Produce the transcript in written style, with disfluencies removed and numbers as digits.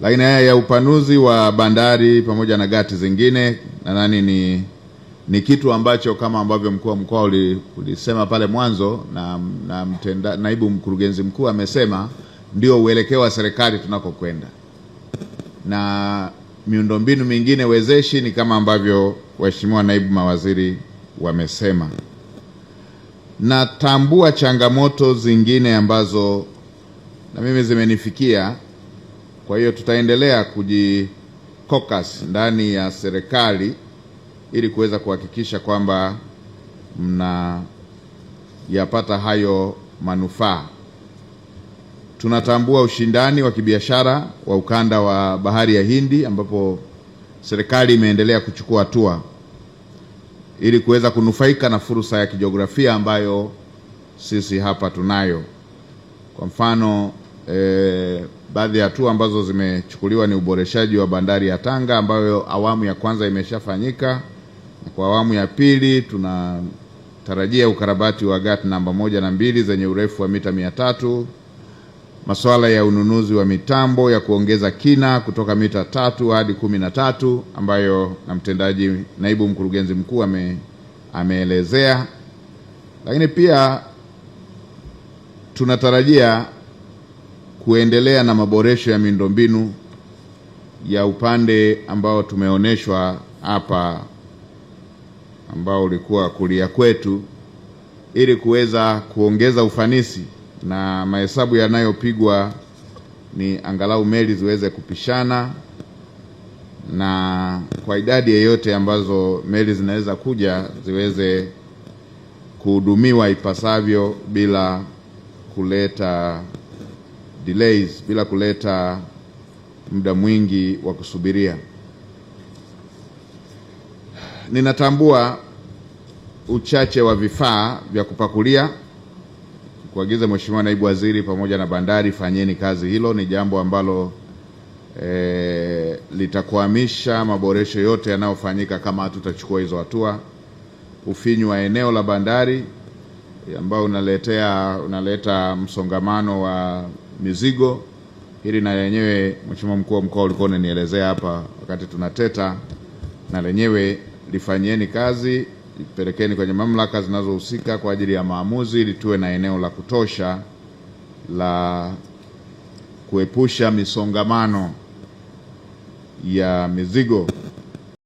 Lakini haya ya upanuzi wa bandari pamoja na gati zingine nadhani ni kitu ambacho kama ambavyo mkuu wa mkoa ulisema pale mwanzo na naibu mkurugenzi mkuu amesema, ndio uelekeo wa serikali tunakokwenda. Na miundombinu mingine wezeshi ni kama ambavyo waheshimiwa naibu mawaziri wamesema. Natambua changamoto zingine ambazo na mimi zimenifikia, kwa hiyo tutaendelea kujikokas ndani ya serikali ili kuweza kuhakikisha kwamba mnayapata hayo manufaa. Tunatambua ushindani wa kibiashara wa ukanda wa Bahari ya Hindi, ambapo serikali imeendelea kuchukua hatua ili kuweza kunufaika na fursa ya kijiografia ambayo sisi hapa tunayo. Kwa mfano, baadhi ya hatua ambazo zimechukuliwa ni uboreshaji wa bandari ya Tanga ambayo awamu ya kwanza imeshafanyika, na kwa awamu ya pili tunatarajia ukarabati wa gati namba 1 na 2 zenye urefu wa mita 300, masuala ya ununuzi wa mitambo ya kuongeza kina kutoka mita 3 hadi 13 ambayo na naibu mkurugenzi mkuu ameelezea. Lakini pia tunatarajia kuendelea na maboresho ya miundombinu ya upande ambao tumeonyeshwa hapa, ambao ulikuwa kulia kwetu, ili kuweza kuongeza ufanisi na mahesabu yanayopigwa ni angalau meli ziweze kupishana, na kwa idadi yoyote ambazo meli zinaweza kuja ziweze kuhudumiwa ipasavyo bila kuleta delays, bila kuleta muda mwingi wa kusubiria. Ninatambua uchache wa vifaa vya kupakulia. Kuagiza Mheshimiwa Naibu Waziri pamoja na bandari, fanyeni kazi hilo. Ni jambo ambalo litakwamisha maboresho yote yanayofanyika kama hatutachukua hizo hatua. Ufinyu wa eneo la bandari ambao unaleta msongamano wa mizigo, hili na lenyewe Mheshimiwa Mkuu wa Mkoa ulikuwa unanielezea hapa wakati tunateta, na lenyewe lifanyeni kazi, ipelekeni kwenye mamlaka zinazohusika kwa ajili ya maamuzi, ili tuwe na eneo la kutosha la kuepusha misongamano ya mizigo.